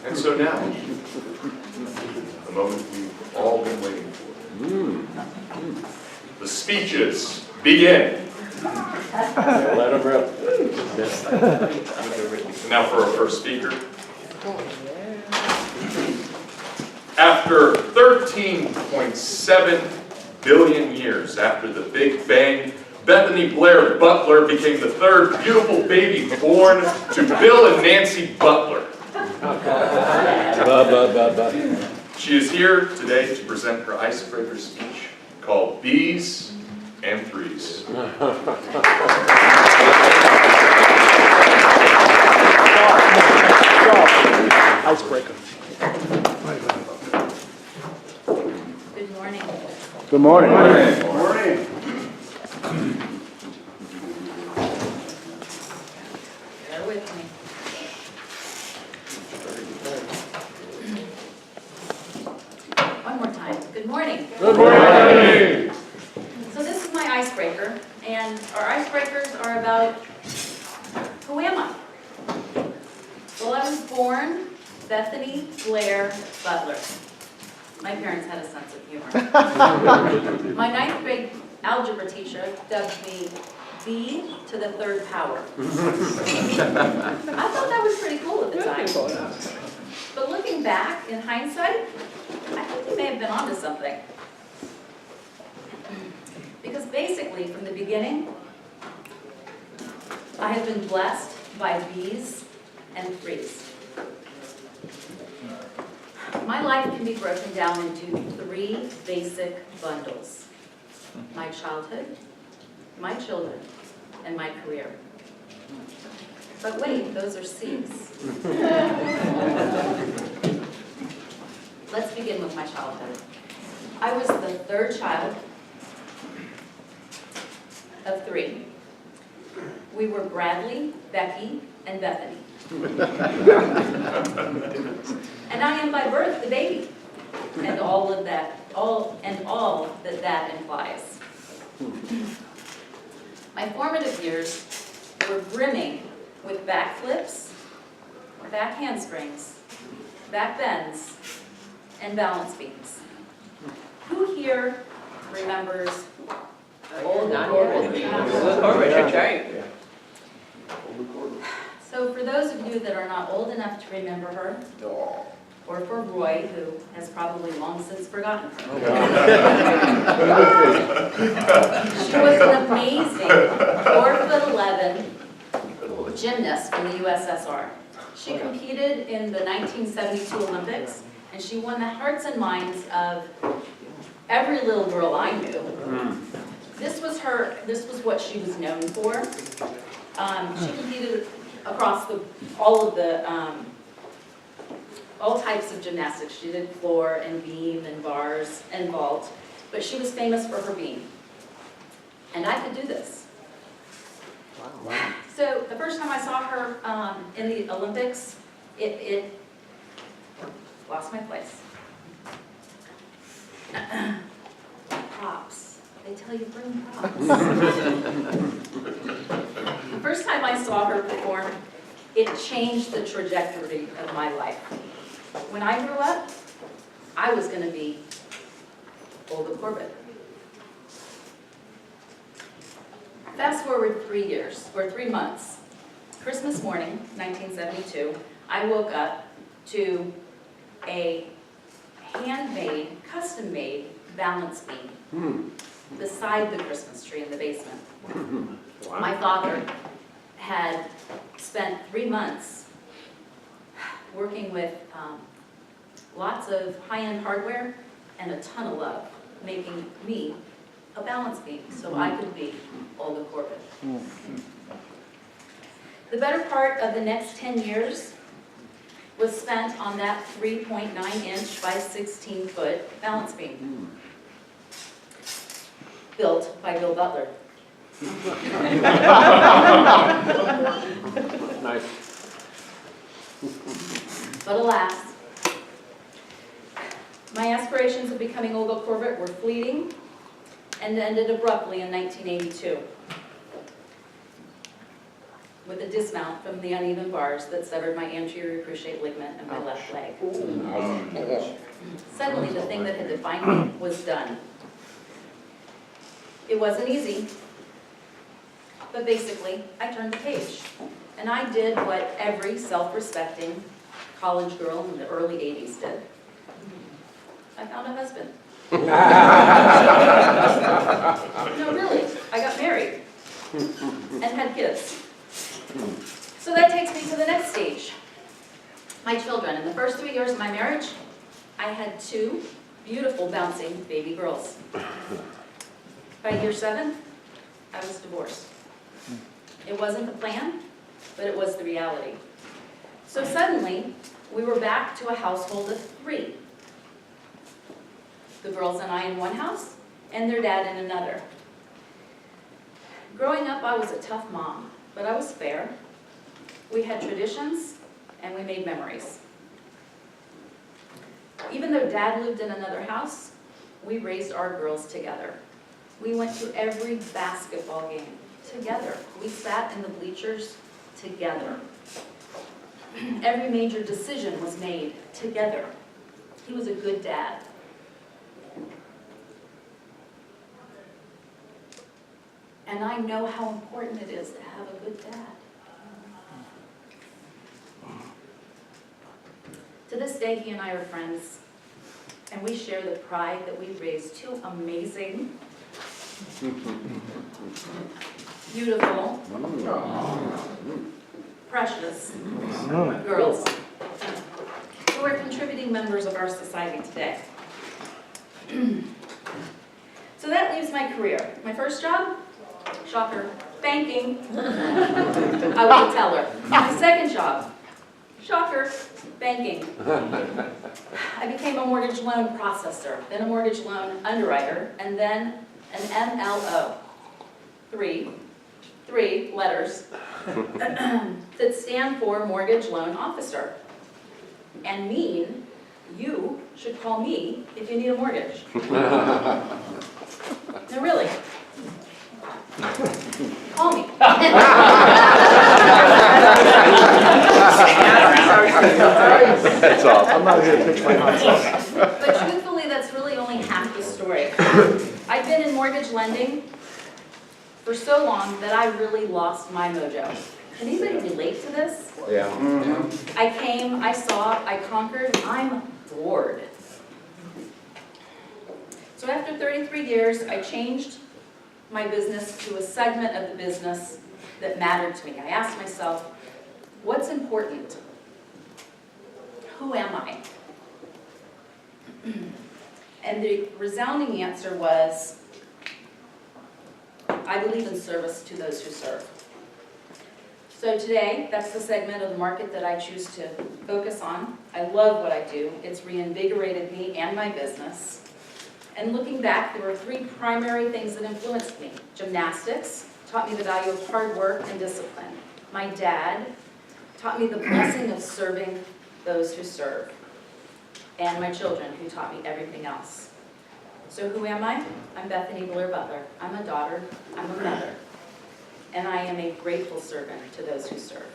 And so now, the moment we've all been waiting for. The speeches begin. Let them rip. Now for our first speaker. After 13.7 billion years after the Big Bang, Bethany Blair Butler became the third beautiful baby born to Bill and Nancy Butler. She is here today to present her icebreaker speech called Bees and Threes. Icebreaker. Good morning. Good morning. Good morning. Bear with me. One more time. Good morning. Good morning. So this is my icebreaker, and our icebreakers are about who am I? Well, I was born Bethany Blair Butler. My parents had a sense of humor. My ninth grade algebra teacher dubbed me B to the third power. I thought that was pretty cool at the time. But looking back in hindsight, I think they may have been onto something. Because basically, from the beginning, I have been blessed by B's and threes. My life can be broken down into three basic bundles: my childhood, my children, and my career. But wait, those are C's. Let's begin with my childhood. I was the third child of three. We were Bradley, Becky, and Bethany. And I am by birth the baby, and all that implies. My formative years were brimming with back flips, back handsprings, back bends, and balance beams. Who here remembers old Corbett? So for those of you that are not old enough to remember her, or for Roy, who has probably long since forgotten her, she was an amazing 4'11" gymnast from the USSR. She competed in the 1972 Olympics, and she won the hearts and minds of every little girl I knew. This was what she was known for. She competed across all types of gymnastics. She did floor and beam and bars and vault, but she was famous for her beam. And I could do this. Wow. So the first time I saw her in the Olympics, it lost my place. Props. They tell you bring props. The first time I saw her perform, it changed the trajectory of my life. When I grew up, I was going to be Olga Corbett. Fast forward 3 months. Christmas morning, 1972, I woke up to a handmade, custom-made balance beam beside the Christmas tree in the basement. Wow. My father had spent 3 months working with lots of high-end hardware and a ton of love, making me a balance beam so I could be Olga Corbett. The better part of the next 10 years was spent on that 3.9-inch by 16-foot balance beam, built by Bill Butler. Nice. But alas, my aspirations of becoming Olga Corbett were fleeting and ended abruptly in 1982. with a dismount from the uneven bars that severed my anterior cruciate ligament and my left leg. Suddenly, the thing that had defined me was done. It wasn't easy, but basically, I turned the page. And I did what every self-respecting college girl in the early 80s did. I found a husband. No, really, I got married and had kids. So that takes me to the next stage. My children. In the first 3 years of my marriage, I had 2 beautiful, bouncing baby girls. By year 7, I was divorced. It wasn't the plan, but it was the reality. So suddenly, we were back to a household of 3. The girls and I in one house, and their dad in another. Growing up, I was a tough mom, but I was fair. We had traditions, and we made memories. Even though Dad lived in another house, we raised our girls together. We went to every basketball game together. We sat in the bleachers together. Every major decision was made together. He was a good dad. And I know how important it is to have a good dad. To this day, he and I are friends, and we share the pride that we raised 2 amazing, beautiful, precious girls who are contributing members of our society today. So that leaves my career. My first job, shocker, banking. I was a teller. My second job, shocker, banking. I became a mortgage loan processor, then a mortgage loan underwriter, and then an MLO. Three letters that stand for mortgage loan officer, and mean you should call me if you need a mortgage. No, really. Call me. That's all. I'm not here to pitch my concept. But truthfully, that's really only half the story. I've been in mortgage lending for so long that I really lost my mojo. Can anybody relate to this? Yeah. I came, I saw, I conquered, I'm bored. So after 33 years, I changed my business to a segment of the business that mattered to me. I asked myself, what's important? Who am I? And the resounding answer was, I believe in service to those who serve. So today, that's the segment of the market that I choose to focus on. I love what I do. It's reinvigorated me and my business. And looking back, there were 3 primary things that influenced me. Gymnastics taught me the value of hard work and discipline. My dad taught me the blessing of serving those who serve. And my children, who taught me everything else. So who am I? I'm Bethany Butler. I'm a daughter. I'm a mother. And I am a grateful servant to those who serve.